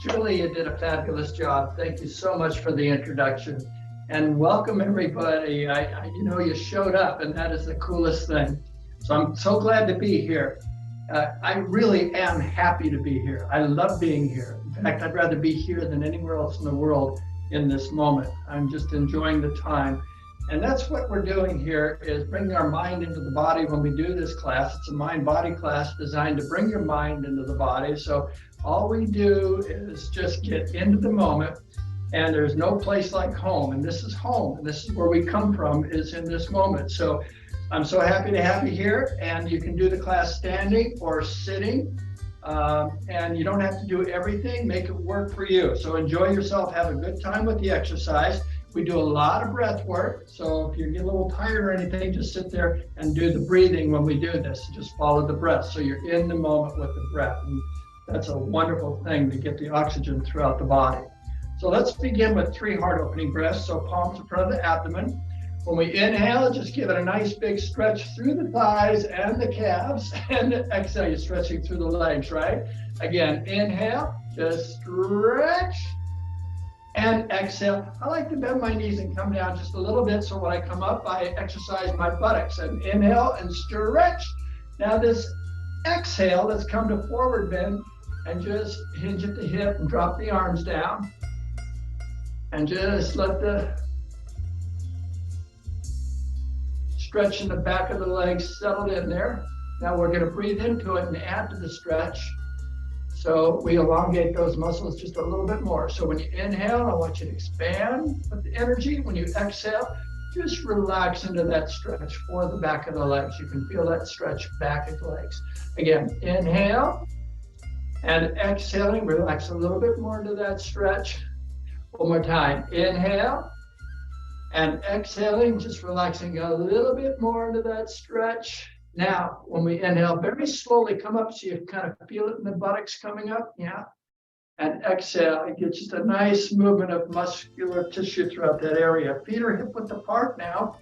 Julie, you did a fabulous job. Thank you so much for the introduction. And welcome everybody. You know, you showed up, and that is the coolest thing. So I'm so glad to be here. I really am happy to be here. I love being here. In fact, I'd rather be here than anywhere else in the world in this moment. I'm just enjoying the time. And that's what we're doing here, is bringing our mind into the body when we do this class. It's a mind-body class designed to bring your mind into the body. So all we do is just get into the moment, and there's no place like home. And this is home, and this is where we come from, is in this moment. So I'm so happy to have you here, and you can do the class standing or sitting. And you don't have to do everything, make it work for you. So enjoy yourself, have a good time with the exercise. We do a lot of breath work. So if you get a little tired or anything, just sit there and do the breathing when we do this. Just follow the breath. So you're in the moment with the breath. And that's a wonderful thing to get the oxygen throughout the body. So let's begin with 3 heart opening breaths. So palms in front of the abdomen. When we inhale, just give it a nice big stretch through the thighs and the calves. And exhale, you're stretching through the legs, right? Again, inhale, just stretch. And exhale. I like to bend my knees and come down just a little bit, so when I come up, I exercise my buttocks. And inhale and stretch. Now this exhale, let's come to forward bend and just hinge at the hip and drop the arms down. And just let the stretch in the back of the legs settle in there. Now we're going to breathe into it and add to the stretch. So we elongate those muscles just a little bit more. So when you inhale, I want you to expand with the energy. When you exhale, just relax into that stretch for the back of the legs. You can feel that stretch back of the legs. Again, inhale and exhaling, relax a little bit more into that stretch. One more time, inhale and exhaling, just relaxing a little bit more into that stretch. Now, when we inhale, very slowly come up so you kind of feel it in the buttocks coming up, yeah. And exhale, you get just a nice movement of muscular tissue throughout that area. Feet are hip width apart now.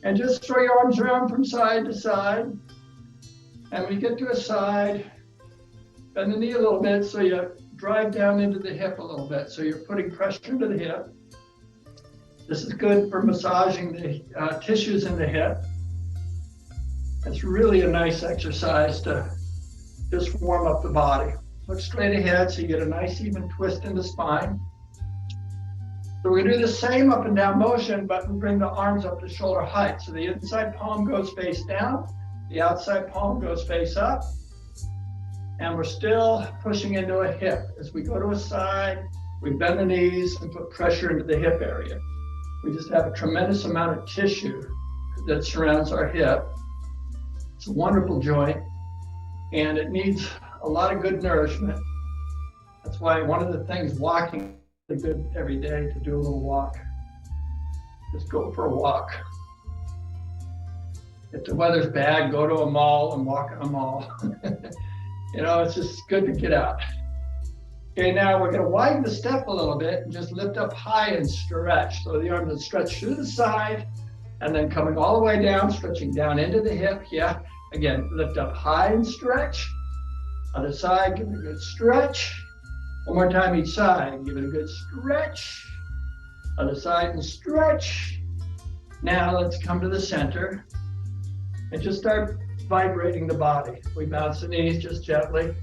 And just throw your arms around from side to side. And when you get to a side, bend the knee a little bit so you drive down into the hip a little bit. So you're putting pressure into the hip. This is good for massaging the tissues in the hip. It's really a nice exercise to just warm up the body. Look straight ahead so you get a nice even twist in the spine. So we're gonna do the same up and down motion, but we bring the arms up to shoulder height. So the inside palm goes face down, the outside palm goes face up, and we're still pushing into a hip. As we go to a side, we bend the knees and put pressure into the hip area. We just have a tremendous amount of tissue that surrounds our hip. It's a wonderful joint, and it needs a lot of good nourishment. That's why one of the things walking is good every day, to do a little walk. Just go for a walk. If the weather's bad, go to a mall and walk in a mall. You know, it's just good to get out. Okay, now we're going to widen the step a little bit and just lift up high and stretch. So the arms will stretch through the side, and then coming all the way down, stretching down into the hip. Yeah, again, lift up high and stretch. Other side, give it a good stretch. One more time each side, give it a good stretch. Other side and stretch. Now let's come to the center and just start vibrating the body. We bounce the knees just gently.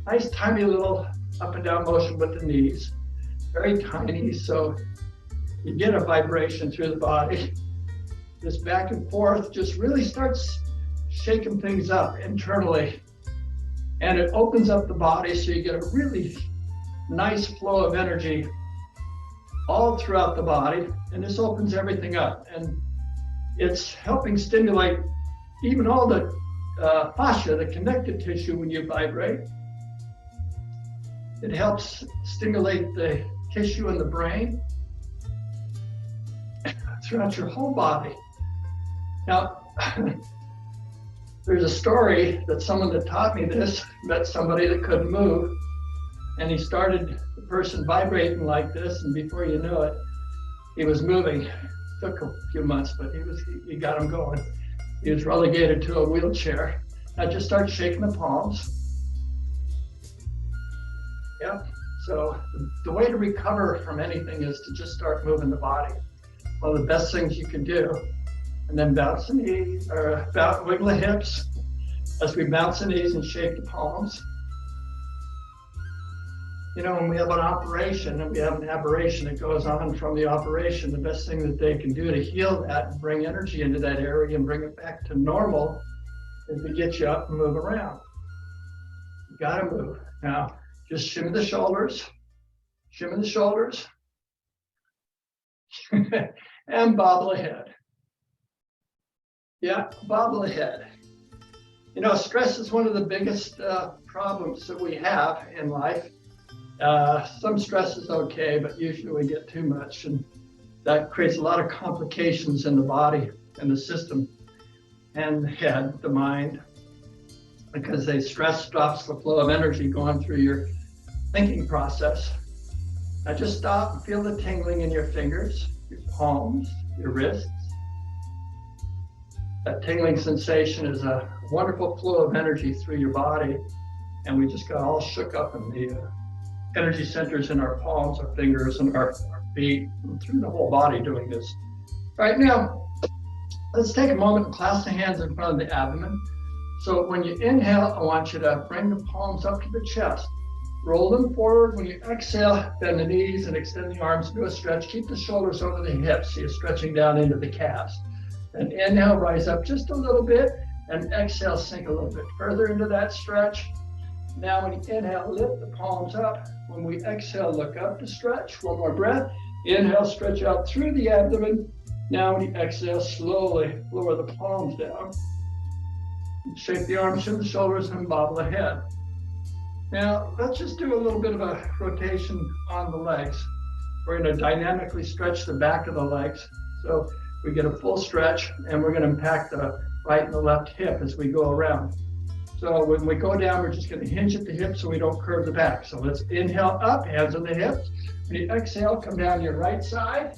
Nice tiny little up and down motion with the knees. Very tiny, so you get a vibration through the body. This back and forth just really starts shaking things up internally. And it opens up the body so you get a really nice flow of energy all throughout the body. And this opens everything up. And it's helping stimulate even all the fascia, the connective tissue when you vibrate. It helps stimulate the tissue in the brain throughout your whole body. Now, there's a story that someone that taught me this met somebody that couldn't move, and he started the person vibrating like this, and before you knew it, he was moving. It took a few months, but he got him going. He was relegated to a wheelchair. Now just start shaking the palms. Yep, So the way to recover from anything is to just start moving the body. One of the best things you can do. And then bounce the knees, or wiggle the hips as we bounce the knees and shake the palms. You know, when we have an operation and we have an aberration that goes on from the operation, the best thing that they can do to heal that and bring energy into that area and bring it back to normal is to get you up and move around. You gotta move. Now, just shimmy the shoulders, and bobble the head. Yeah, bobble the head. You know, stress is one of the biggest problems that we have in life. Some stress is okay, but usually we get too much, and that creates a lot of complications in the body and the system and the head, the mind, because the stress stops the flow of energy going through your thinking process. Now just stop and feel the tingling in your fingers, your palms, your wrists. That tingling sensation is a wonderful flow of energy through your body, and we just got all shook up in the energy centers in our palms, our fingers, and our feet, and through the whole body doing this. Right now, let's take a moment and clasp the hands in front of the abdomen. So when you inhale, I want you to bring the palms up to the chest. Roll them forward. When you exhale, bend the knees and extend the arms, do a stretch. Keep the shoulders over the hips, so you're stretching down into the calves. And inhale, rise up just a little bit, and exhale, sink a little bit further into that stretch. Now when you inhale, lift the palms up. When we exhale, look up to stretch. One more breath. Inhale, stretch out through the abdomen. Now when you exhale, slowly lower the palms down. Shake the arms to the shoulders and bobble the head. Now let's just do a little bit of a rotation on the legs. We're going to dynamically stretch the back of the legs. So we get a full stretch, and we're going to impact the right and the left hip as we go around. So when we go down, we're just going to hinge at the hips so we don't curve the back. So let's inhale up, hands on the hips. When you exhale, come down your right side,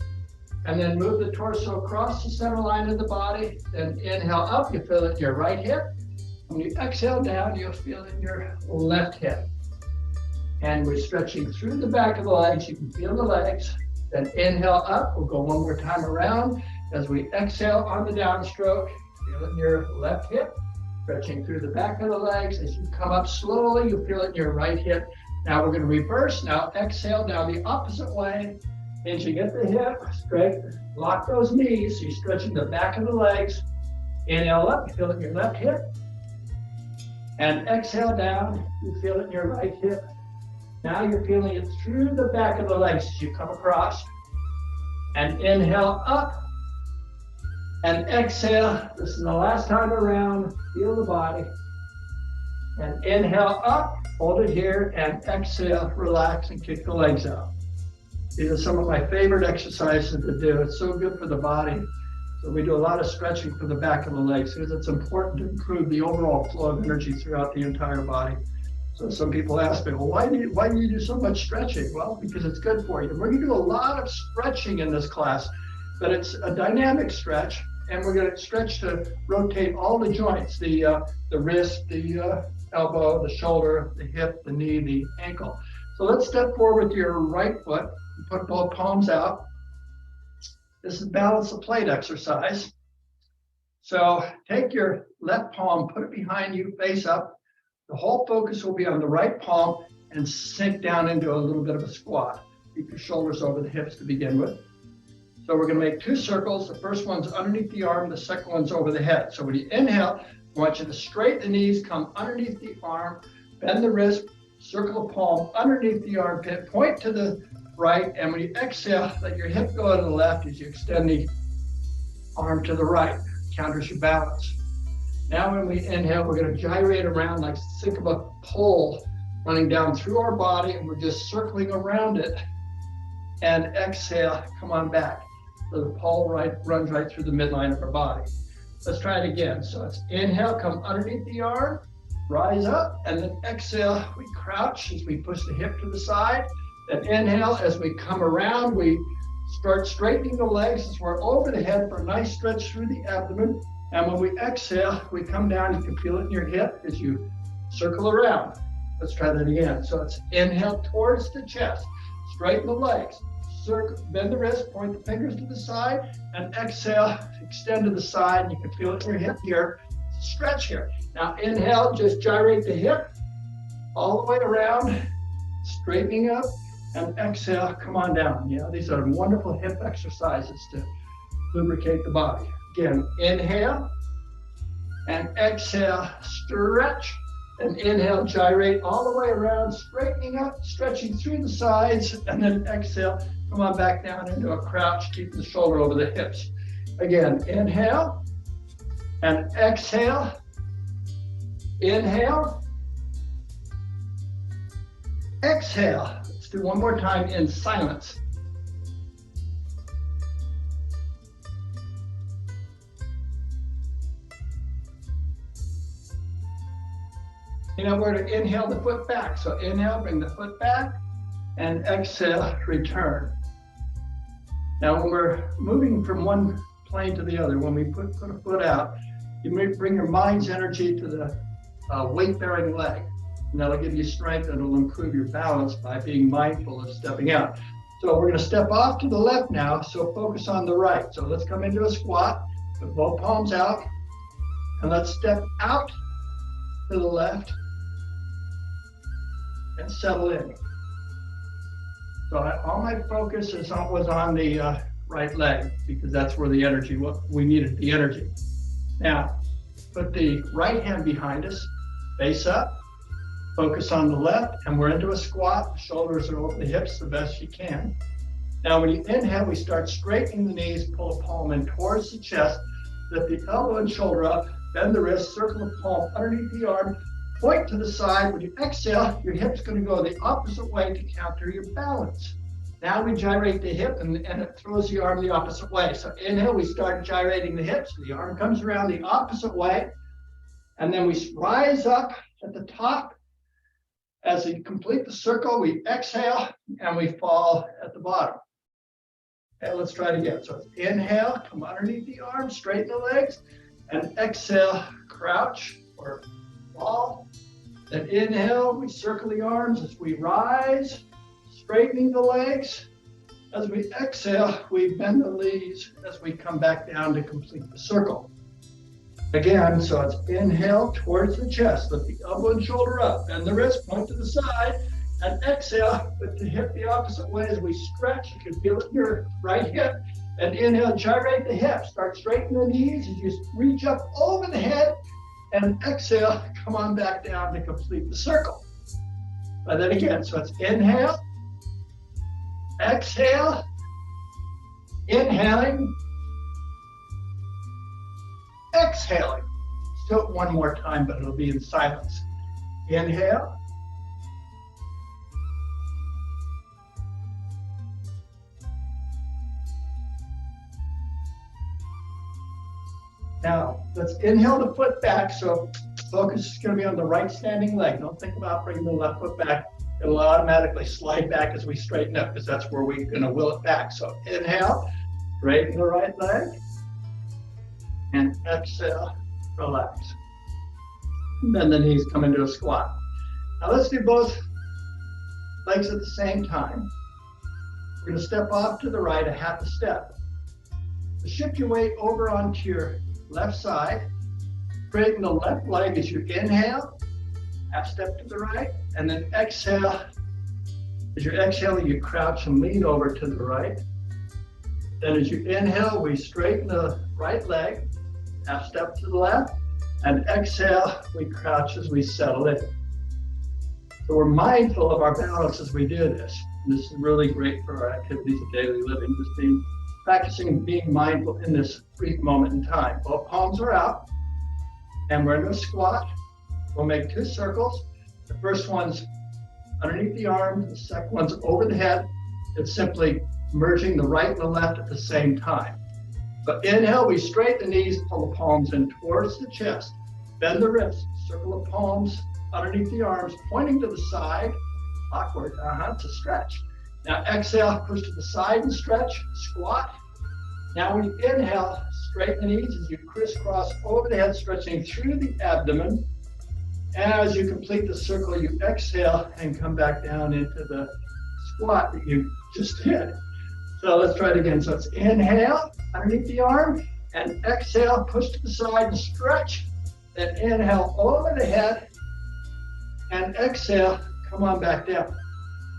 and then move the torso across the center line of the body. Then inhale up, you feel it in your right hip. When you exhale down, you'll feel it in your left hip. And we're stretching through the back of the legs. You can feel the legs. Then inhale up, we'll go one more time around. As we exhale on the downstroke, feel it in your left hip, stretching through the back of the legs. As you come up slowly, you feel it in your right hip. Now we're going to reverse. Now exhale down the opposite way. Hinging at the hip, straight, lock those knees. So you're stretching the back of the legs. Inhale up, you feel it in your left hip. And exhale down, you feel it in your right hip. Now you're feeling it through the back of the legs as you come across. And inhale up. And exhale, this is the last time around, feel the body. And inhale up, hold it here, and exhale, relax and kick the legs out. These are some of my favorite exercises to do. It's so good for the body. So we do a lot of stretching for the back of the legs because it's important to improve the overall flow of energy throughout the entire body. So some people ask me, well, why do you do so much stretching? Well, because it's good for you. We're going to do a lot of stretching in this class, but it's a dynamic stretch. And we're going to stretch to rotate all the joints, the wrist, the elbow, the shoulder, the hip, the knee, the ankle. So let's step forward with your right foot and put both palms out. This is balance the plate exercise. So take your left palm, put it behind you, face up. The whole focus will be on the right palm and sink down into a little bit of a squat. Keep your shoulders over the hips to begin with. So we're going to make two circles. The first one's underneath the arm. The second one's over the head. So when you inhale, I want you to straighten the knees, come underneath the arm, bend the wrist, circle the palm underneath the armpit, point to the right. And when you exhale, let your hip go to the left as you extend the arm to the right. Counters your balance. Now when we inhale, we're going to gyrate around like think of a pole running down through our body, and we're just circling around it. And exhale, come on back. So the pole runs right through the midline of our body. Let's try it again. So it's inhale, come underneath the arm, rise up, and then exhale, we crouch as we push the hip to the side. Then inhale, as we come around, we start straightening the legs as we're over the head for a nice stretch through the abdomen. And when we exhale, we come down. You can feel it in your hip as you circle around. Let's try that again. So it's inhale towards the chest, straighten the legs, circle, bend the wrist, point the fingers to the side, and exhale, extend to the side. You can feel it in your hip here. Stretch here. Now inhale, just gyrate the hip all the way around, straightening up, and exhale, come on down. Yeah, these are wonderful hip exercises to lubricate the body. Again, inhale, and exhale, stretch, and inhale, gyrate all the way around, straightening up, stretching through the sides, and then exhale, come on back down into a crouch, keeping the shoulder over the hips. Again, inhale, and exhale, inhale, exhale. Let's do one more time in silence. You know, we're going to inhale the foot back. So inhale, bring the foot back, and exhale, return. Now, when we're moving from one plane to the other, when we put a foot out, you may bring your mind's energy to the weight-bearing leg. And that'll give you strength and it'll improve your balance by being mindful of stepping out. So we're going to step off to the left now, so focus on the right. So let's come into a squat, put both palms out, and let's step out to the left and settle in. So all my focus was on the right leg because that's where the energy, we needed the energy. Now, put the right hand behind us, face up, focus on the left, and we're into a squat. Shoulders are over the hips the best you can. Now, when you inhale, we start straightening the knees, pull a palm in towards the chest, lift the elbow and shoulder up, bend the wrist, circle the palm underneath the arm, point to the side. When you exhale, your hip's going to go the opposite way to counter your balance. Now we gyrate the hip and it throws the arm the opposite way. So inhale, we start gyrating the hips. The arm comes around the opposite way. And then we rise up at the top. As we complete the circle, we exhale and we fall at the bottom. Okay, let's try it again. So it's inhale, come underneath the arm, straighten the legs, and exhale, crouch or fall. Then inhale, we circle the arms as we rise, straightening the legs. As we exhale, we bend the knees as we come back down to complete the circle. Again, so it's inhale towards the chest, lift the elbow and shoulder up, bend the wrist, point to the side, and exhale, lift the hip the opposite way as we stretch. You can feel it in your right hip. And inhale, gyrate the hips, start straightening the knees as you reach up over the head, and exhale, come on back down to complete the circle. And then again, so it's inhale, exhale, inhaling, exhaling. Let's do it one more time, but it'll be in silence. Inhale. Now, let's inhale the foot back. So focus is going to be on the right standing leg. Don't think about bringing the left foot back. It'll automatically slide back as we straighten up because that's where we're going to will it back. So inhale, straighten the right leg. And exhale, relax. And then the knees come into a squat. Now let's do both legs at the same time. We're going to step off to the right a half a step. So shift your weight over onto your left side. Straighten the left leg as you inhale, half step to the right, and then exhale. As you're exhaling, you crouch and lean over to the right. Then as you inhale, we straighten the right leg, half step to the left, and exhale, we crouch as we settle in. So we're mindful of our balance as we do this. And this is really great for our activities of daily living, just practicing being mindful in this brief moment in time. Both palms are out, and we're in a squat. We'll make two circles. The first one's underneath the arm, the second one's over the head. It's simply merging the right and the left at the same time. But inhale, we straighten the knees, pull the palms in towards the chest, bend the wrists, circle the palms underneath the arms, pointing to the side, awkward, to stretch. Now exhale, push to the side and stretch, squat. Now when you inhale, straighten the knees as you crisscross over the head, stretching through the abdomen. As you complete the circle, you exhale and come back down into the squat that you just did. So let's try it again. So it's inhale underneath the arm and exhale, push to the side and stretch. Then inhale over the head and exhale, come on back down.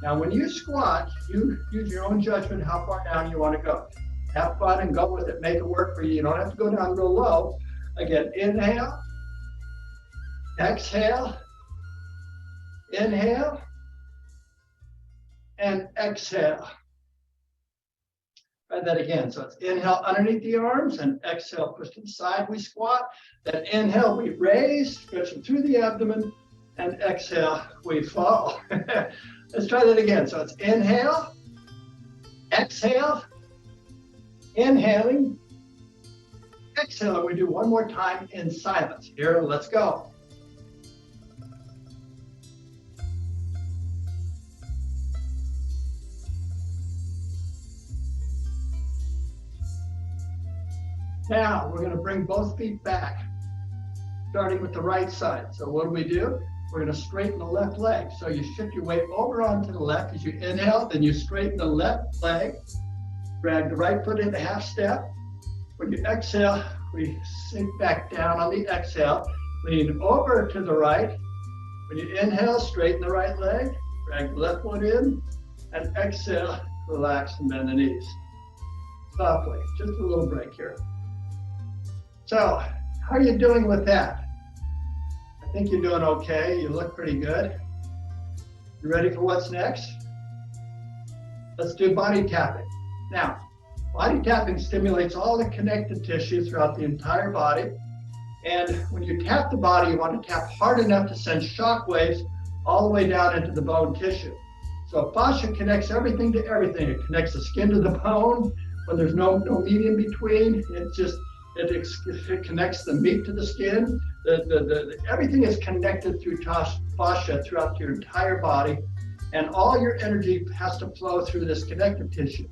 Now, when you squat, you use your own judgment how far down you want to go. Have fun and go with it. Make it work for you. You don't have to go down real low. Again, inhale, exhale, inhale, and exhale. Try that again. So it's inhale underneath the arms and exhale, push to the side, we squat. Then inhale, we raise, stretching through the abdomen, and exhale, we fall. Let's try that again. So it's inhale, exhale, inhaling, exhale. We do one more time in silence. Here, let's go. Now, we're going to bring both feet back, starting with the right side. So what do? We're going to straighten the left leg. So you shift your weight over onto the left as you inhale, then you straighten the left leg, drag the right foot into half step. When you exhale, we sink back down on the exhale, lean over to the right. When you inhale, straighten the right leg, drag the left one in, and exhale, relax and bend the knees. Softly, just a little break here. So, how are you doing with that? I think you're doing okay. You look pretty good. You ready for what's next? Let's do body tapping. Now, body tapping stimulates all the connective tissue throughout the entire body. And when you tap the body, you want to tap hard enough to send shock waves all the way down into the bone tissue. So fascia connects everything to everything. It connects the skin to the bone. When there's no meat in between, it connects the meat to the skin. Everything is connected through fascia throughout your entire body, and all your energy has to flow through this connective tissue.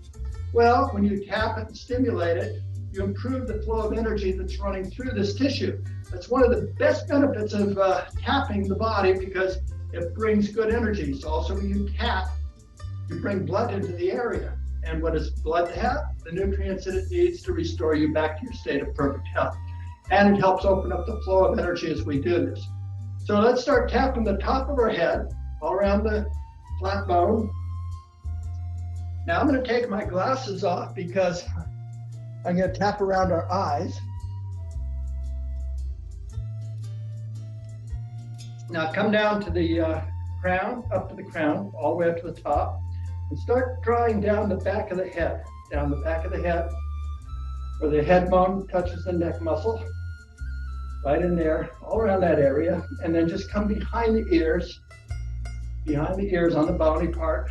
Well, when you tap it and stimulate it, you improve the flow of energy that's running through this tissue. That's one of the best benefits of tapping the body, because it brings good energy. So also when you tap, you bring blood into the area. And what does blood have? The nutrients that it needs to restore you back to your state of perfect health. And it helps open up the flow of energy as we do this. So let's start tapping the top of our head, all around the flat bone. Now I'm going to take my glasses off because I'm going to tap around our eyes. Now come down to the crown, up to the crown, all the way up to the top. And start drawing down the back of the head, where the head bone touches the neck muscle, right in there, all around that area. And then just come behind the ears on the bony part,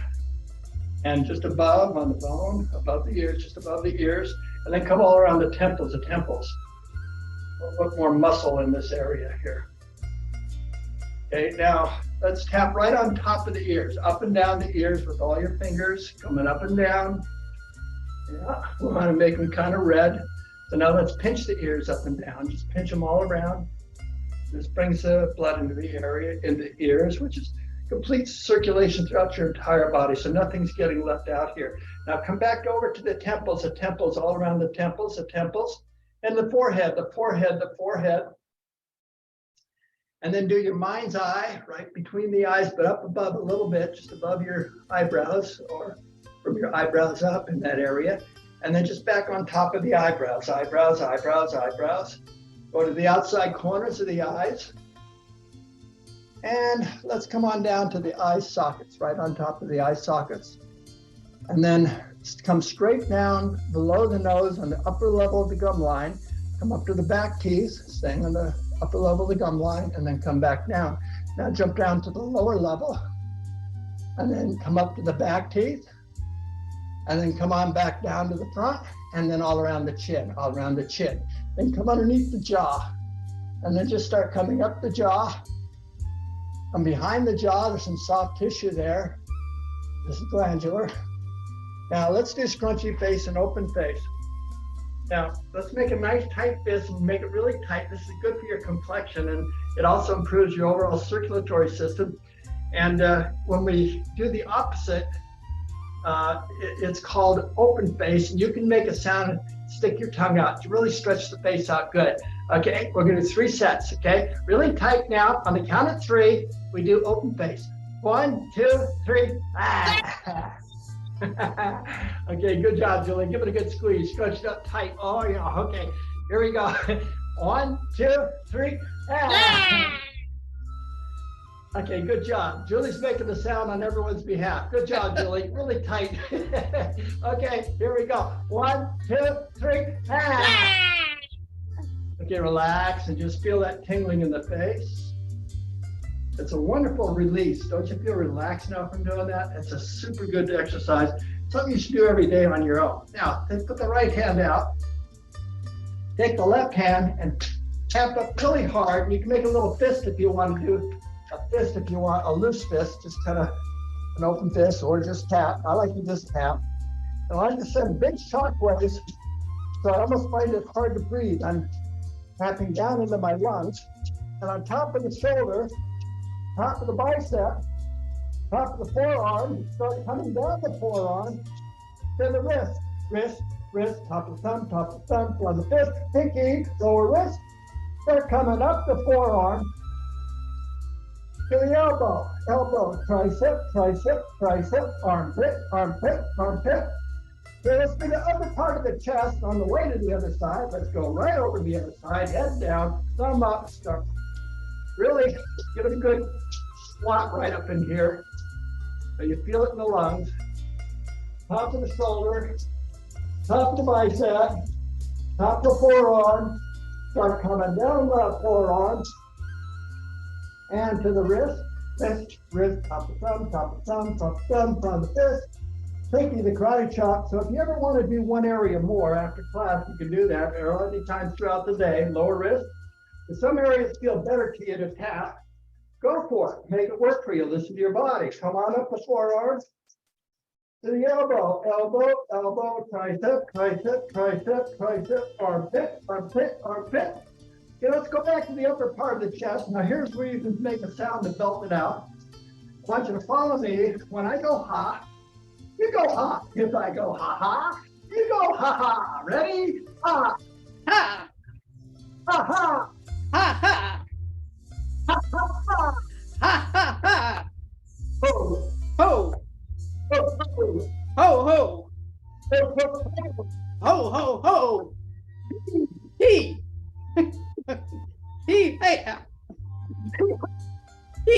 and just above on the bone, above the ears, just above the ears, and then come all around the temples. A little bit more muscle in this area here. Okay, now let's tap right on top of the ears, up and down the ears with all your fingers, coming up and down. Yeah, we want to make them kind of red. So now let's pinch the ears up and down. Just pinch them all around. This brings the blood into the area, in the ears, which is complete circulation throughout your entire body. So nothing's getting left out here. Now come back over to the temples all around the temples, and the forehead. And then do your mind's eye right between the eyes, but up above a little bit, just above your eyebrows, or from your eyebrows up in that area. And then just back on top of the eyebrows. Go to the outside corners of the eyes. And let's come on down to the eye sockets, right on top of the eye sockets. And then come straight down below the nose on the upper level of the gum line. Come up to the back teeth, staying on the upper level of the gum line, and then come back down. Now jump down to the lower level, and then come up to the back teeth, and then come on back down to the front, and then all around the chin. Then come underneath the jaw, and then just start coming up the jaw. From behind the jaw, there's some soft tissue there. This is glandular. Now let's do scrunchy face and open face. Now, let's make a nice tight fist and make it really tight. This is good for your complexion, and it also improves your overall circulatory system. And when we do the opposite, it's called open face. And you can make a sound and stick your tongue out to really stretch the face out good. Okay, we're gonna do 3 sets, okay? Really tight now. On the count of 3, we do open face. 1, 2, 3. Ah. Okay, good job, Julie. Give it a good squeeze. Stretch it up tight. Oh, yeah. Okay, here we go. 1, 2, 3. Ah. Okay, good job. Julie's making the sound on everyone's behalf. Good job, Julie. Really tight. Okay, here we go. 1, 2, 3. Ah. Okay, relax and just feel that tingling in the face. It's a wonderful release. Don't you feel relaxed now from doing that? It's a super good exercise. Something you should do every day on your own. Now, put the right hand out. Take the left hand and tap up really hard. You can make a little fist if you want to do a fist if you want, a loose fist, just kind of an open fist or just tap. I like to just tap. And I like to send big shock waves, so I almost find it hard to breathe. I'm tapping down into my lungs, and on top of the shoulder, top of the bicep, top of the forearm, start coming down the forearm to the wrist, wrist, top of the thumb, on the fist, pinky, lower wrist, start coming up the forearm to the elbow, tricep, armpit. Okay, let's do the upper part of the chest on the way to the other side. Let's go right over to the other side, head down, thumb up, start. Really give it a good squat right up in here. So you feel it in the lungs. Top of the shoulder, top of the bicep, top of the forearm. Start coming down the forearm and to the wrist, top of the thumb, from the fist. Pinky, the karate chop. So if you ever want to do one area more after class, you can do that or any time throughout the day. Lower wrist. If some areas feel better to you to tap, go for it. Make it work for you. Listen to your body. Come on up the forearm to the elbow, tricep, armpit. Okay, let's go back to the upper part of the chest. Now here's where you can make a sound to belt it out. I want you to follow me. When I go ha, you go ha. If I go ha ha, you go ha ha. Ready? Ha, ha, ha ha. Ha ha! Ha ha ha! Ha ha ha! Ho! Ho! Ho ho! Ho ho! Ho ho ho! He! He! Hey! He!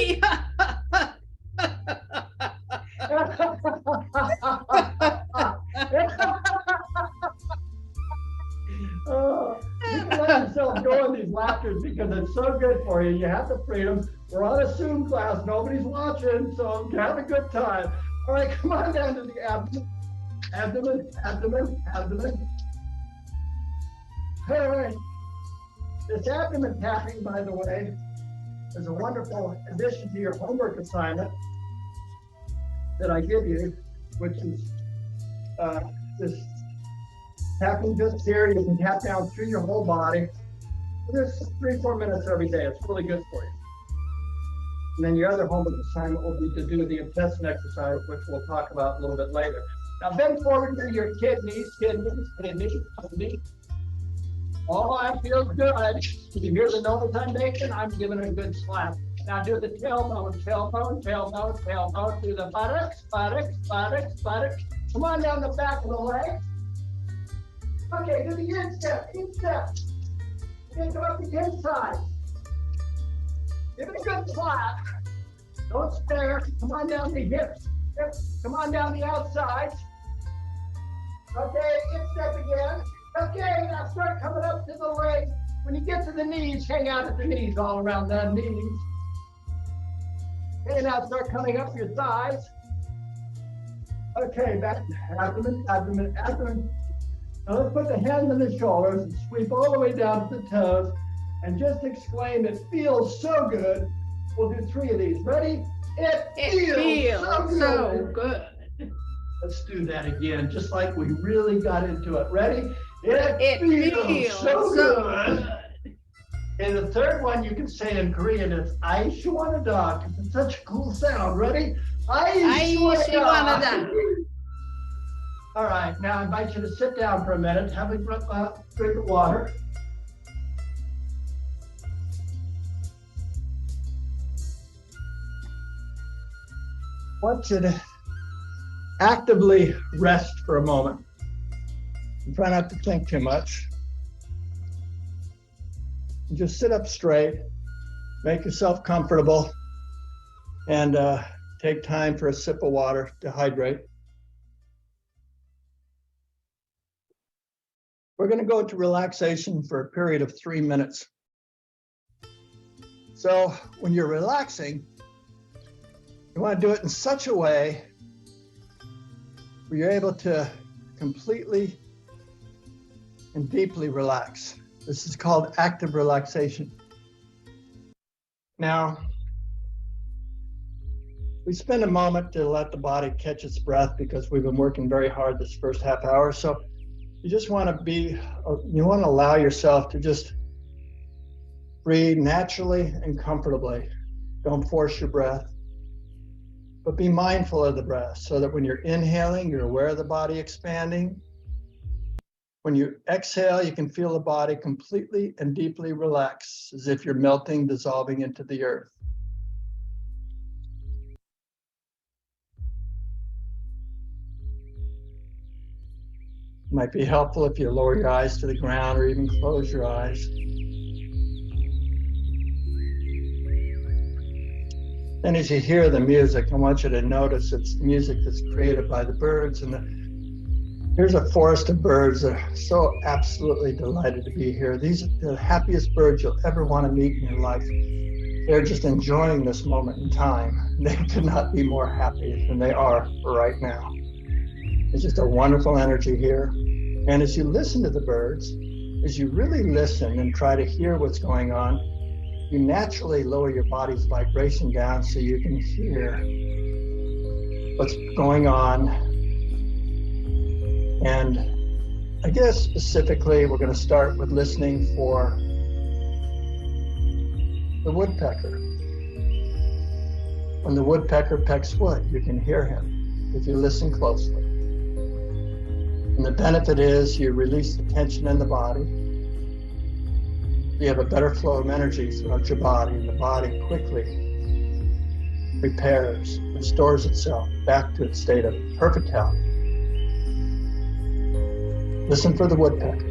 You can let yourself go in these laughters because it's so good for you. You have the freedom. We're on a Zoom class. Nobody's watching, so have a good time. All right, come on down to the abdomen. All right. This abdomen tapping, by the way, is a wonderful addition to your homework assignment that I give you, which is this tapping just here. You can tap down through your whole body. Just 3-4 minutes every day. It's really good for you. And then your other homework assignment will be to do the intestine exercise, which we'll talk about a little bit later. Now bend forward to your kidneys. Oh, I feel good. If you hear the noise I'm making, I'm giving it a good slap. Now do the tailbone through the buttocks. Come on down the back of the leg. Okay, do the instep. Then come up the inside. Give it a good slap. Don't spare. Come on down the hips. Come on down the outsides. Okay, instep again. Okay, now start coming up to the legs. When you get to the knees, hang out at the knees, all around the knees. Okay, now start coming up your thighs. Okay, back abdomen. Now let's put the hands on the shoulders and sweep all the way down to the toes and just exclaim, it feels so good. We'll do 3 of these. Ready? It feels so good. Let's do that again, just like we really got into it. Ready? It feels so so good. And the third one you can say in Korean is I Shwanada, because it's such a cool sound. Ready? I Shwanada. All right, now I invite you to sit down for a minute, have a drink of water. I want you to actively rest for a moment. And try not to think too much. And just sit up straight, make yourself comfortable, and take time for a sip of water to hydrate. We're going to go to relaxation for a period of 3 minutes. So when you're relaxing, you want to do it in such a way where you're able to completely and deeply relax. This is called active relaxation. Now, we spend a moment to let the body catch its breath because we've been working very hard this first half hour. So you just want to allow yourself to just breathe naturally and comfortably. Don't force your breath, but be mindful of the breath so that when you're inhaling, you're aware of the body expanding. When you exhale, you can feel the body completely and deeply relax, as if you're melting, dissolving into the earth. It might be helpful if you lower your eyes to the ground or even close your eyes. And as you hear the music, I want you to notice it's music that's created by the birds. And here's a forest of birds that are so absolutely delighted to be here. These are the happiest birds you'll ever want to meet in your life. They're just enjoying this moment in time. They could not be more happy than they are right now. It's just a wonderful energy here. And as you listen to the birds, as you really listen and try to hear what's going on, you naturally lower your body's vibration down so you can hear what's going on. And I guess specifically, we're going to start with listening for the woodpecker. When the woodpecker pecks wood, you can hear him if you listen closely. And the benefit is you release the tension in the body. You have a better flow of energy throughout your body, and the body quickly repairs, restores itself back to its state of perfect health. Listen for the woodpecker.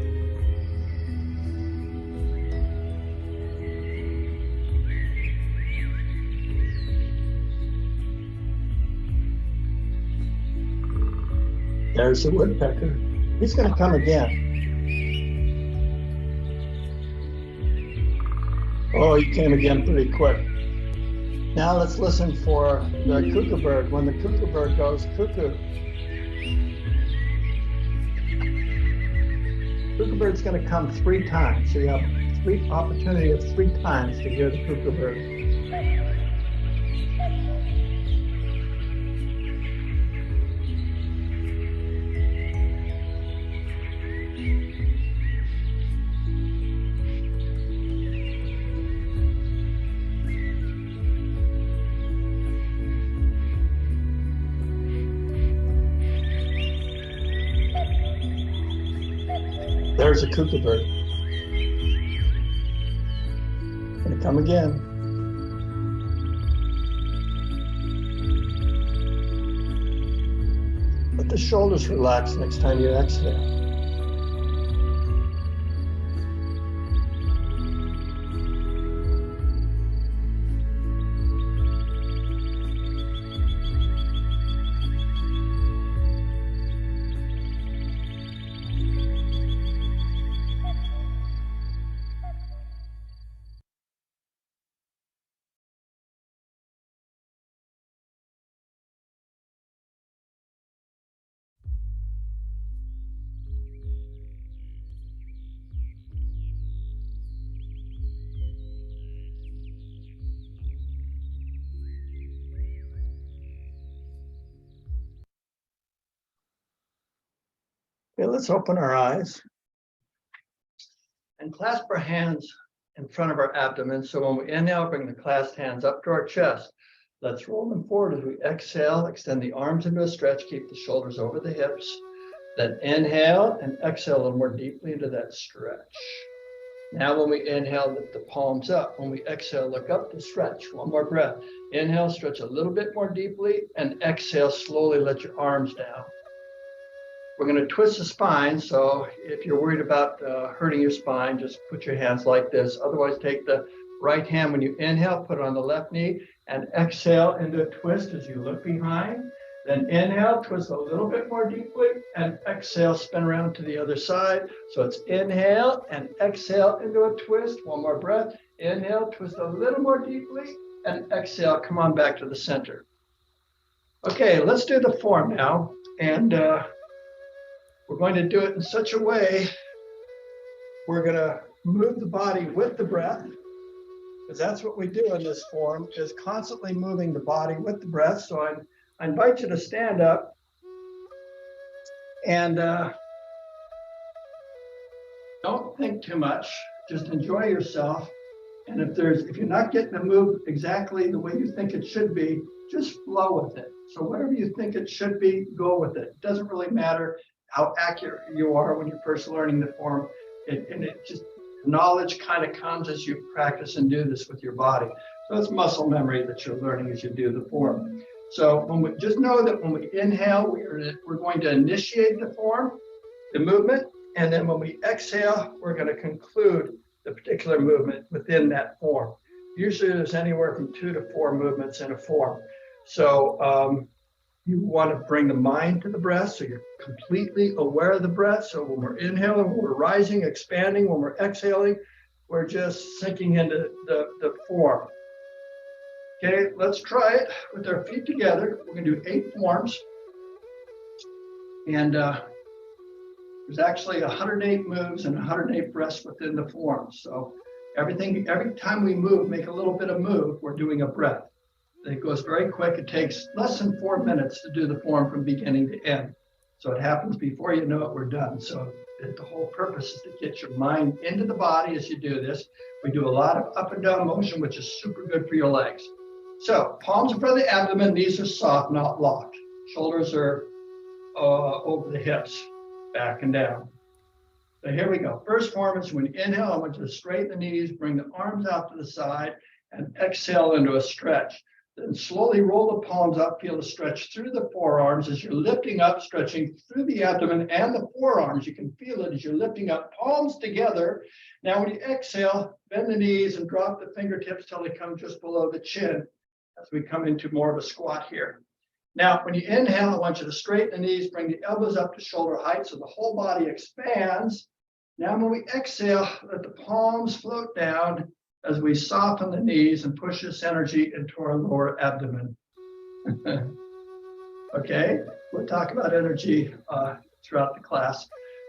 There's the woodpecker. He's going to come again. Oh, he came again pretty quick. Now let's listen for the cuckoo bird. When the cuckoo bird goes cuckoo, cuckoo bird's going to come 3 times. So you have opportunity of 3 times to hear the cuckoo bird. There's a cuckoo bird. Gonna come again. Let the shoulders relax next time you exhale. Okay, let's open our eyes and clasp our hands in front of our abdomen. So when we inhale, bring the clasped hands up to our chest. Let's roll them forward as we exhale, extend the arms into a stretch, keep the shoulders over the hips. Then inhale and exhale a little more deeply into that stretch. Now when we inhale, lift the palms up. When we exhale, look up to stretch. One more breath. Inhale, stretch a little bit more deeply, and exhale, slowly let your arms down. We're going to twist the spine, so if you're worried about hurting your spine, just put your hands like this. Otherwise, take the right hand when you inhale, put it on the left knee, and exhale into a twist as you look behind. Then inhale, twist a little bit more deeply, and exhale, spin around to the other side. So it's inhale and exhale into a twist. One more breath. Inhale, twist a little more deeply, and exhale, come on back to the center. Okay, let's do the form now. And we're going to do it in such a way, we're going to move the body with the breath, because that's what we do in this form, is constantly moving the body with the breath. So I invite you to stand up and don't think too much, just enjoy yourself. And if you're not getting the move exactly the way you think it should be, just flow with it. So whatever you think it should be, go with it. It doesn't really matter how accurate you are when you're first learning the form. Knowledge kind of comes as you practice and do this with your body. So it's muscle memory that you're learning as you do the form. So just know that when we inhale, we're going to initiate the form, the movement, and then when we exhale, we're going to conclude the particular movement within that form. Usually there's anywhere from 2 to 4 movements in a form. So you want to bring the mind to the breath, so you're completely aware of the breath. So when we're inhaling, when we're rising, expanding, when we're exhaling, we're just sinking into the form. Okay, let's try it with our feet together. We're going to do 8 forms. And there's actually 108 moves and 108 breaths within the form. So every time we move, make a little bit of move, we're doing a breath. It goes very quick. It takes less than 4 minutes to do the form from beginning to end. So it happens before you know it, we're done. So the whole purpose is to get your mind into the body as you do this. We do a lot of up and down motion, which is super good for your legs. So palms in front of the abdomen, knees are soft, not locked. Shoulders are over the hips, back and down. So here we go. First form is when you inhale, I want you to straighten the knees, bring the arms out to the side, and exhale into a stretch. Then slowly roll the palms up, feel the stretch through the forearms as you're lifting up, stretching through the abdomen and the forearms. You can feel it as you're lifting up, palms together. Now when you exhale, bend the knees and drop the fingertips till they come just below the chin as we come into more of a squat here. Now, when you inhale, I want you to straighten the knees, bring the elbows up to shoulder height so the whole body expands. Now when we exhale, let the palms float down as we soften the knees and push this energy into our lower abdomen. Okay, we'll talk about energy throughout the class.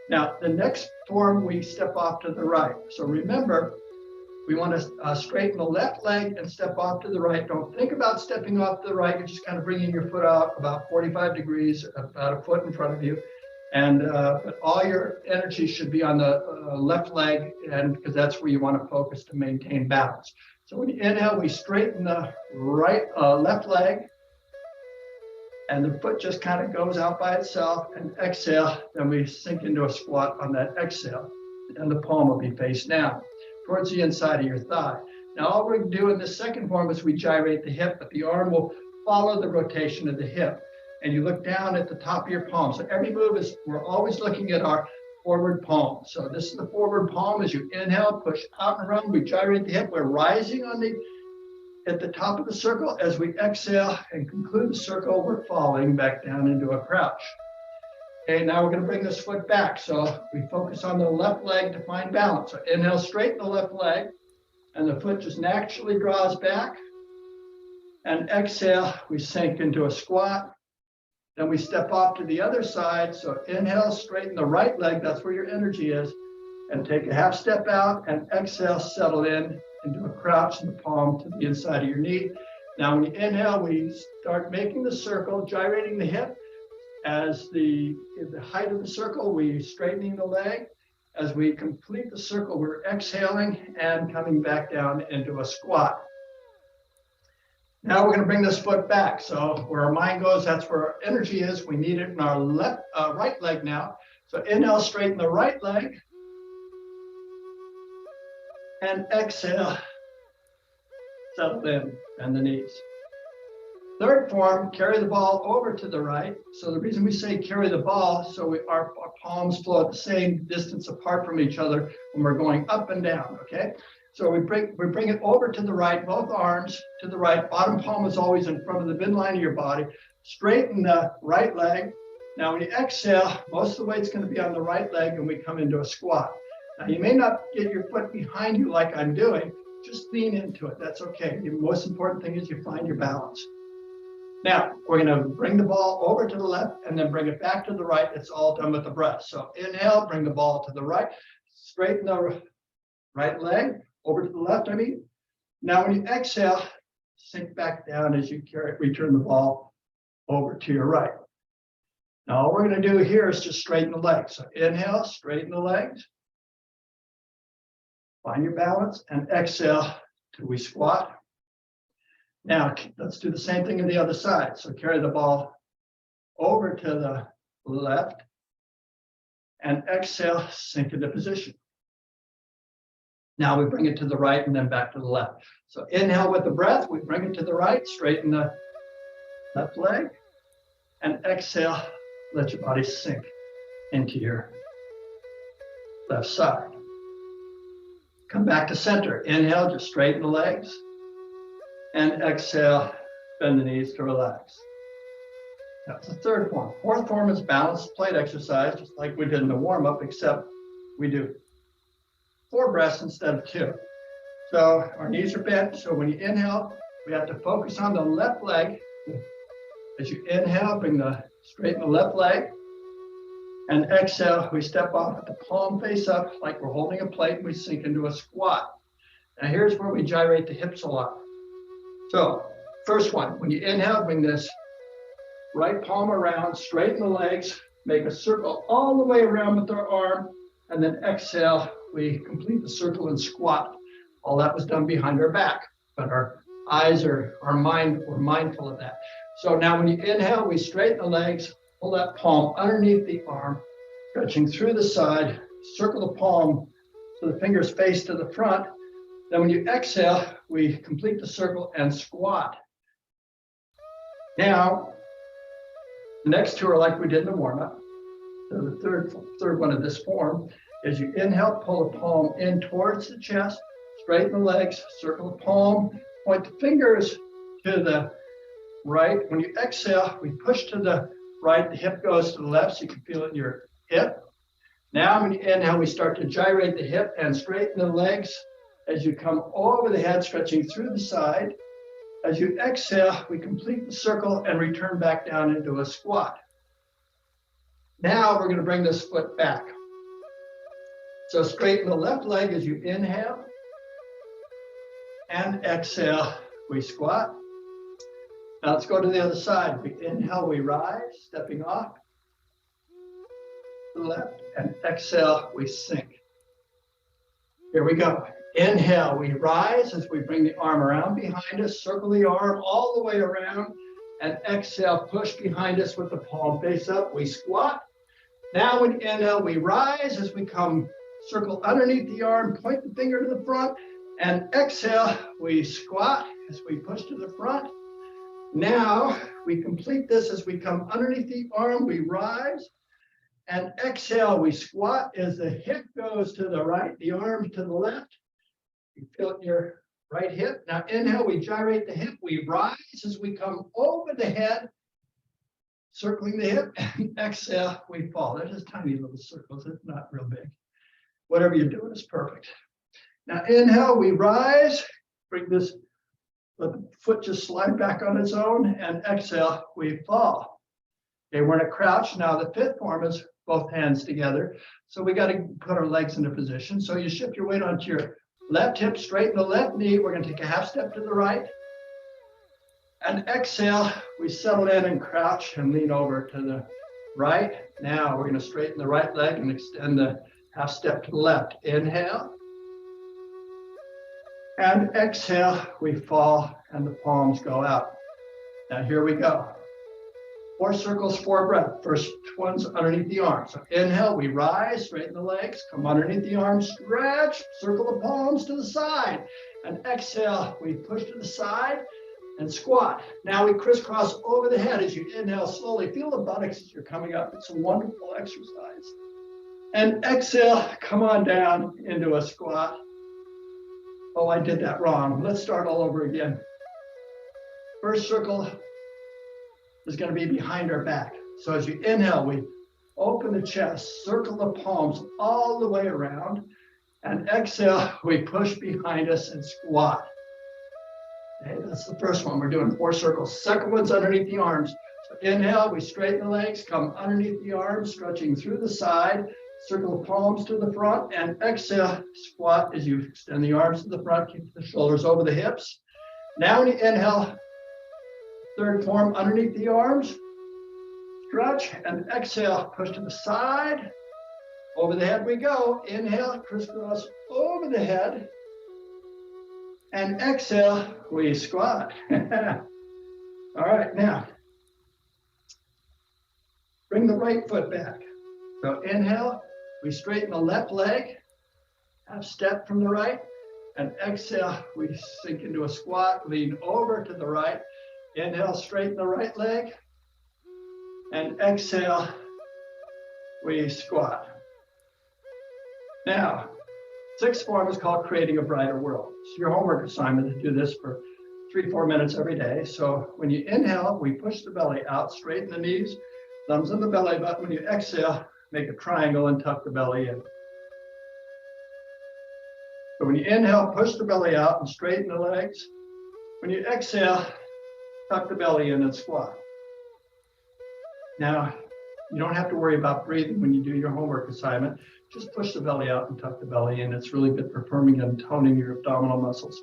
Now, the next form, we step off to the right. So remember, we want to straighten the left leg and step off to the right. Don't think about stepping off to the right. You're just kind of bringing your foot out about 45 degrees, about a foot in front of you. And but all your energy should be on the left leg, and because that's where you want to focus to maintain balance. So when you inhale, we straighten the left leg, and the foot just kind of goes out by itself. And exhale, then we sink into a squat on that exhale, and the palm will be face down towards the inside of your thigh. Now all we're doing in this second form is we gyrate the hip, but the arm will follow the rotation of the hip. And you look down at the top of your palm. So every move is, we're always looking at our forward palm. So this is the forward palm. As you inhale, push out and around, we gyrate the hip. We're rising at the top of the circle. As we exhale and conclude the circle, we're falling back down into a crouch. Okay, now we're going to bring this foot back. So we focus on the left leg to find balance. So inhale, straighten the left leg, and the foot just naturally draws back. And exhale, we sink into a squat. Then we step off to the other side. So inhale, straighten the right leg. That's where your energy is. And take a half step out, and exhale, settle into a crouch and the palm to the inside of your knee. Now when you inhale, we start making the circle, gyrating the hip. As the height of the circle, we straightening the leg. As we complete the circle, we're exhaling and coming back down into a squat. Now we're going to bring this foot back. So where our mind goes, that's where our energy is. We need it in our right leg now. So inhale, straighten the right leg. And exhale, settle in, bend the knees. Third form, carry the ball over to the right. So the reason we say carry the ball, so our palms flow at the same distance apart from each other when we're going up and down, okay? So we bring it over to the right, both arms to the right. Bottom palm is always in front of the midline of your body. Straighten the right leg. Now when you exhale, most of the weight's going to be on the right leg and we come into a squat. Now you may not get your foot behind you like I'm doing, just lean into it, that's okay. The most important thing is you find your balance. Now, we're gonna bring the ball over to the left and then bring it back to the right. It's all done with the breath. So inhale, bring the ball to the right, straighten the right leg, over to the left, I mean. Now, when you exhale, sink back down as you return the ball over to your right. Now, all we're gonna do here is just straighten the legs. So inhale, straighten the legs. Find your balance and exhale till we squat. Now, let's do the same thing on the other side. So carry the ball over to the left and exhale, sink into position. Now we bring it to the right and then back to the left. So inhale with the breath, we bring it to the right, straighten the left leg, and exhale, let your body sink into your left side. Come back to center. Inhale, just straighten the legs. And exhale, bend the knees to relax. That's the third form. Fourth form is balanced plate exercise, just like we did in the warm-up, except we do 4 breaths instead of 2. So our knees are bent. So when you inhale, we have to focus on the left leg. As you inhale, straighten the left leg. And exhale, we step off with the palm face up like we're holding a plate and we sink into a squat. Now here's where we gyrate the hips a lot. So first one, when you inhale, bring this right palm around, straighten the legs, make a circle all the way around with our arm, and then exhale, we complete the circle and squat. All that was done behind our back, but our eyes we're mindful of that. So now when you inhale, we straighten the legs, pull that palm underneath the arm, stretching through the side, circle the palm so the fingers face to the front. Then when you exhale, we complete the circle and squat. Now, the next 2 are like we did in the warm-up. So the third one of this form is you inhale, pull the palm in towards the chest, straighten the legs, circle the palm, point the fingers to the right. When you exhale, we push to the right, the hip goes to the left so you can feel it in your hip. Now when you inhale, we start to gyrate the hip and straighten the legs as you come over the head, stretching through the side. As you exhale, we complete the circle and return back down into a squat. Now we're going to bring this foot back. So straighten the left leg as you inhale and exhale, we squat. Now let's go to the other side. We inhale, we rise, stepping off to the left, and exhale, we sink. Here we go. Inhale, we rise as we bring the arm around behind us, circle the arm all the way around, and exhale, push behind us with the palm face up, we squat. Now when you inhale, we rise as we come circle underneath the arm, point the finger to the front, and exhale, we squat as we push to the front. Now we complete this as we come underneath the arm, we rise, and exhale, we squat as the hip goes to the right, the arm to the left. You feel it in your right hip. Now inhale, we gyrate the hip, we rise as we come over the head, circling the hip, and exhale, we fall. They're just tiny little circles, it's not real big. Whatever you're doing is perfect. Now inhale, we rise, bring this, let the foot just slide back on its own, and exhale, we fall. Okay, we're in a crouch. Now the fifth form is both hands together. So we got to put our legs into position. So you shift your weight onto your left hip, straighten the left knee. We're going to take a half step to the right. And exhale, we settle in and crouch and lean over to the right. Now we're going to straighten the right leg and extend the half step to the left. Inhale. And exhale, we fall and the palms go out. Now here we go. 4 circles, 4 breath. First one's underneath the arms. So inhale, we rise, straighten the legs, come underneath the arms, stretch, circle the palms to the side. And exhale, we push to the side and squat. Now we crisscross over the head as you inhale slowly. Feel the buttocks as you're coming up. It's a wonderful exercise. And exhale, come on down into a squat. Oh, I did that wrong. Let's start all over again. First circle is going to be behind our back. So as you inhale, we open the chest, circle the palms all the way around, and exhale, we push behind us and squat. Okay, that's the first one. We're doing 4 circles. Second one's underneath the arms. So inhale, we straighten the legs, come underneath the arms, stretching through the side, circle the palms to the front, and exhale, squat as you extend the arms to the front, keep the shoulders over the hips. Now when you inhale, third form underneath the arms, stretch, and exhale, push to the side, over the head we go. Inhale, crisscross over the head, and exhale, we squat. All right, now, bring the right foot back. So inhale, we straighten the left leg, half step from the right, and exhale, we sink into a squat, lean over to the right. Inhale, straighten the right leg, and exhale, we squat. Now, sixth form is called Creating a Brighter World. It's your homework assignment to do this for 3-4 minutes every day. So when you inhale, we push the belly out, straighten the knees, thumbs in the belly button. When you exhale, make a triangle and tuck the belly in. So when you inhale, push the belly out and straighten the legs. When you exhale, tuck the belly in and squat. Now, you don't have to worry about breathing when you do your homework assignment. Just push the belly out and tuck the belly in. It's really good for firming and toning your abdominal muscles.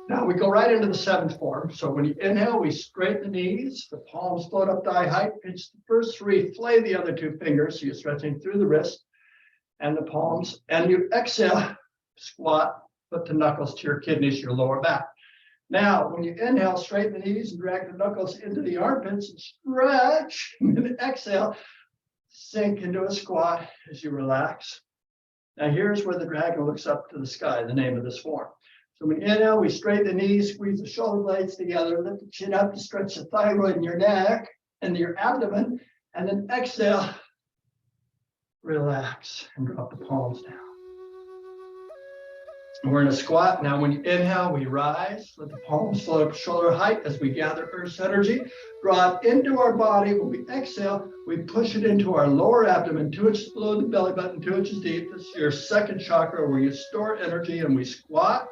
Now we go right into the seventh form. So when you inhale, we straighten the knees, the palms float up thigh height, pinch the first 3, flay the other 2 fingers. So you're stretching through the wrist and the palms. And you exhale, squat, put the knuckles to your kidneys, your lower back. Now, when you inhale, straighten the knees and drag the knuckles into the armpits and stretch. And then exhale, sink into a squat as you relax. Now here's where the dragon looks up to the sky, the name of this form. So when you inhale, we straighten the knees, squeeze the shoulder blades together, lift the chin up to stretch the thyroid in your neck and your abdomen, and then exhale, relax, and drop the palms down. We're in a squat. Now, when you inhale, we rise, let the palms float up shoulder height as we gather Earth's energy, draw it into our body. When we exhale, we push it into our lower abdomen, 2 inches below the belly button, 2 inches deep. This is your second chakra where you store energy, and we squat.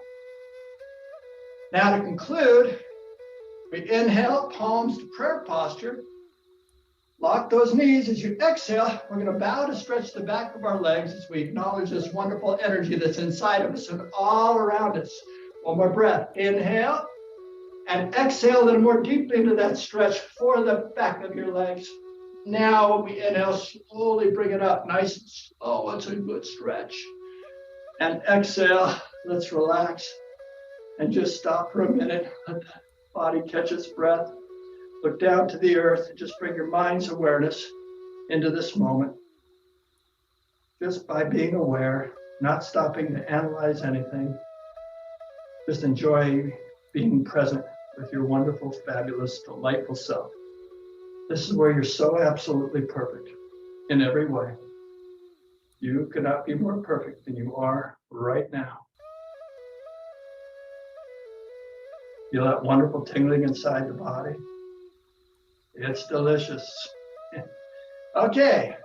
Now to conclude, we inhale, palms to prayer posture. Lock those knees. As you exhale, we're going to bow to stretch the back of our legs as we acknowledge this wonderful energy that's inside of us and all around us. One more breath. Inhale and exhale a little more deeply into that stretch for the back of your legs. Now, when we inhale, slowly bring it up. Nice and slow. It's a good stretch. And exhale. Let's relax and just stop for a minute. Let the body catch its breath. Look down to the earth and just bring your mind's awareness into this moment. Just by being aware, not stopping to analyze anything. Just enjoy being present with your wonderful, fabulous, delightful self. This is where you're so absolutely perfect in every way. You cannot be more perfect than you are right now. Feel that wonderful tingling inside the body. It's delicious. Okay.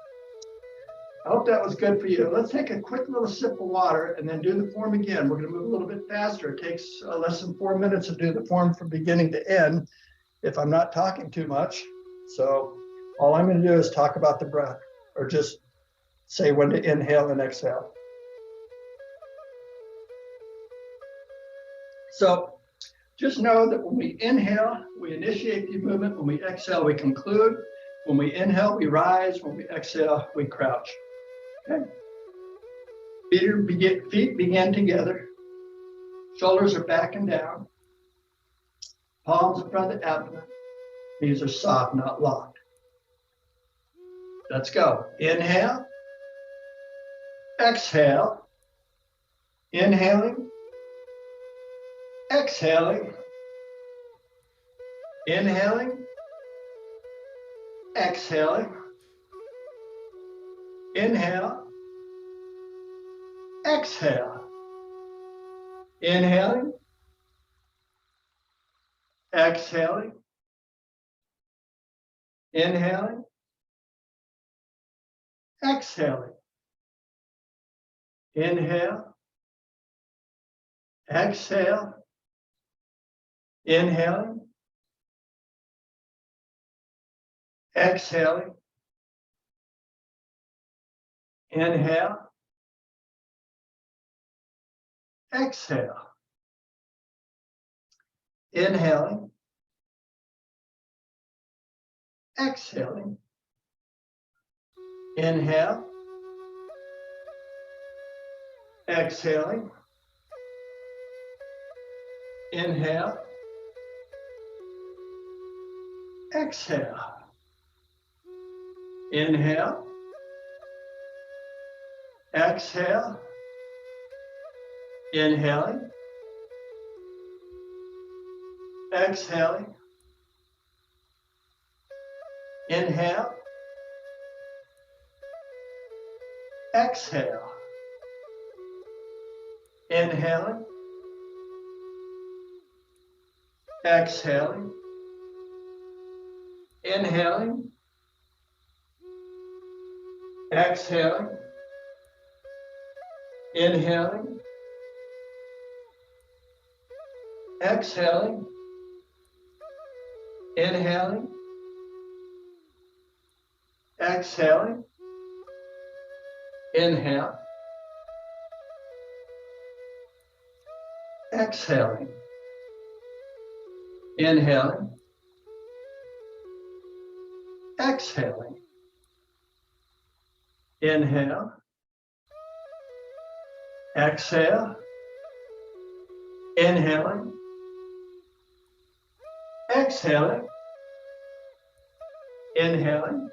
I hope that was good for you. Let's take a quick little sip of water and then do the form again. We're going to move a little bit faster. It takes less than 4 minutes to do the form from beginning to end if I'm not talking too much. So all I'm going to do is talk about the breath, or just say when to inhale and exhale. So just know that when we inhale, we initiate the movement. When we exhale, we conclude. When we inhale, we rise. When we exhale, we crouch. Okay. Feet begin together. Shoulders are back and down. Palms in front of the abdomen. Knees are soft, not locked. Let's go. Inhale. Exhale. Inhaling. Exhaling. Inhaling. Exhaling. Inhale. Exhale. Inhaling. Exhaling. Inhaling. Exhaling. Inhale. Exhale. Inhaling. Exhaling. Inhale. Exhale. Inhaling. Exhaling. Inhale. Exhaling. Inhale. Exhale. Inhale. Exhale. Inhaling. Exhaling. Inhale. Exhale. Inhaling. Exhaling. Inhaling. Exhaling. Inhaling. Exhaling. Inhaling. Exhaling. Inhale. Exhaling. Inhaling. Exhaling. Inhale. Exhale. Inhaling. Exhaling. Inhaling.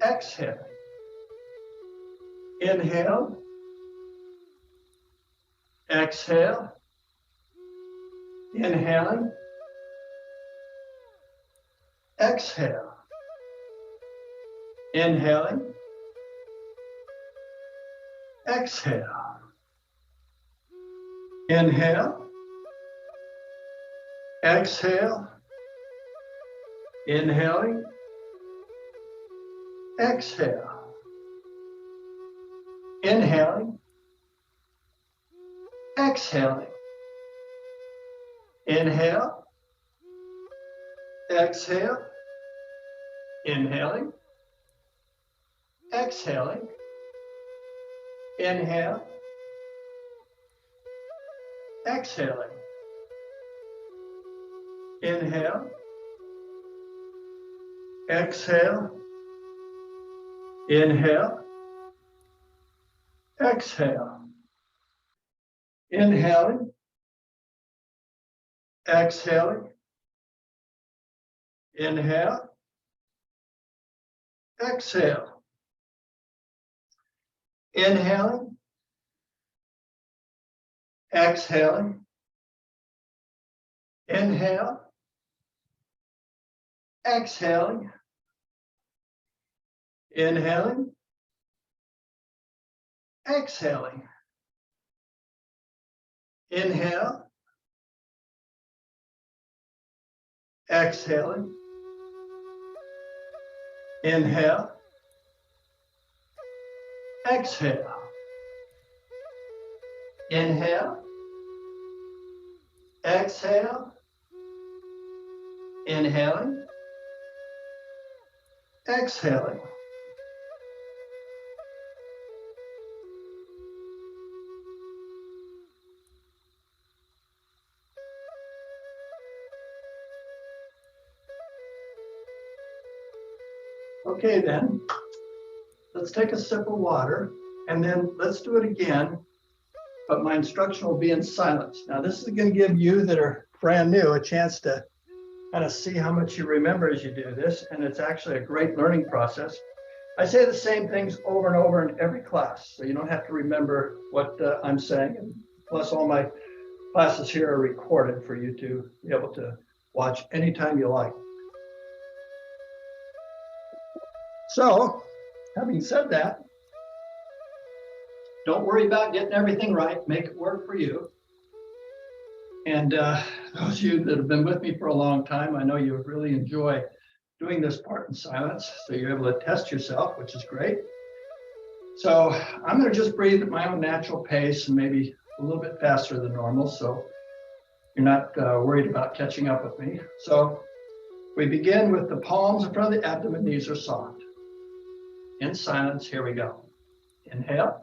Exhaling. Inhale. Exhale. Inhaling. Exhale. Inhaling. Exhale. Inhale. Exhale. Inhaling. Exhale. Inhaling. Exhaling. Inhale. Exhale. Inhaling. Exhaling. Inhale. Exhaling. Inhale. Exhale. Inhale. Exhale. Inhaling. Exhaling. Inhale. Exhale. Inhaling. Exhaling. Inhale. Exhaling. Inhaling. Exhaling. Inhale. Exhaling. Inhale. Exhale. Inhale. Exhale. Inhaling. Exhaling. Okay, then. Let's take a sip of water, and then let's do it again, but my instruction will be in silence. Now, this is going to give you that are brand new a chance to kind of see how much you remember as you do this, and it's actually a great learning process. I say the same things over and over in every class, so you don't have to remember what I'm saying. And plus, all my classes here are recorded for you to be able to watch anytime you like. So, having said that, don't worry about getting everything right. Make it work for you. And those of you that have been with me for a long time, I know you really enjoy doing this part in silence. So you're able to test yourself, which is great. So I'm going to just breathe at my own natural pace and maybe a little bit faster than normal. So you're not worried about catching up with me. So we begin with the palms in front of the abdomen. These are soft. In silence, here we go. Inhale.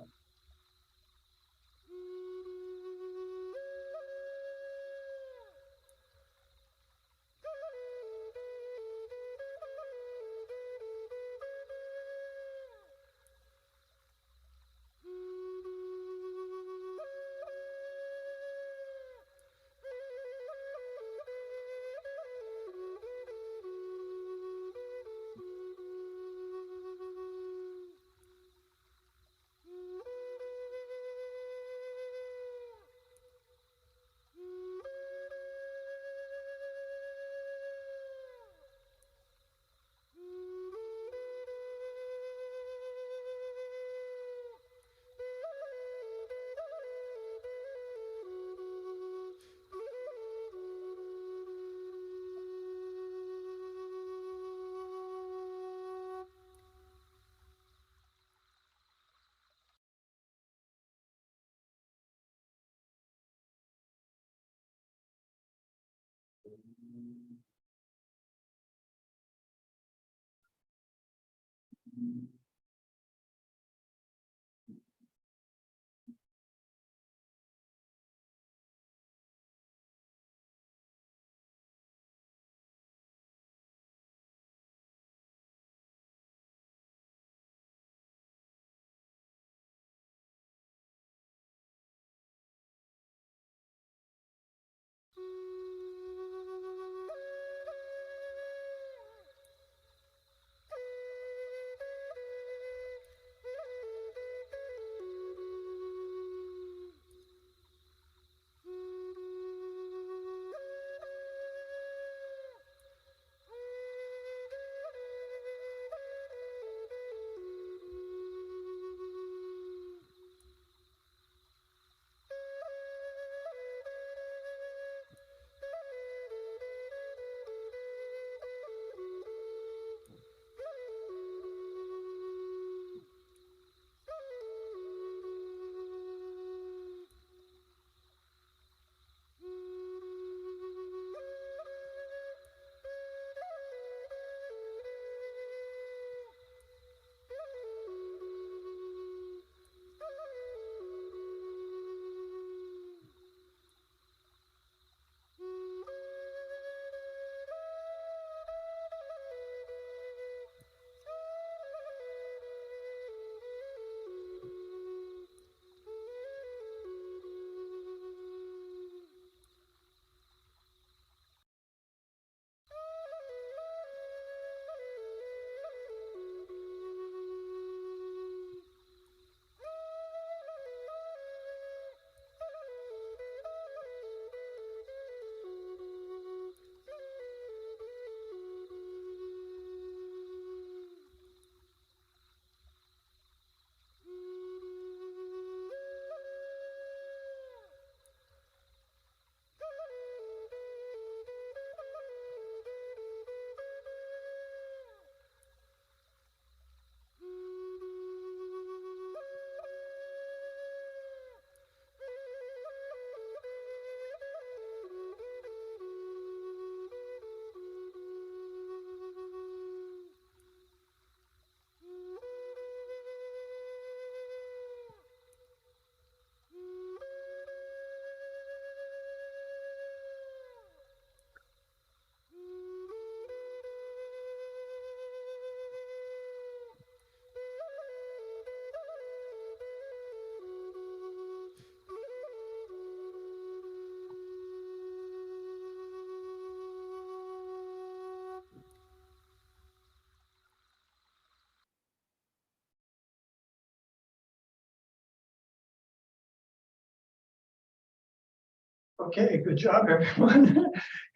Okay, good job, everyone.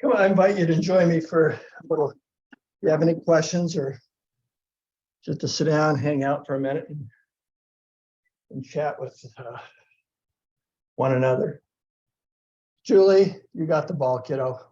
Come on, I invite you to join me for a little, if you have any questions or just to sit down, hang out for a minute and chat with one another. Julie, you got the ball, kiddo. What's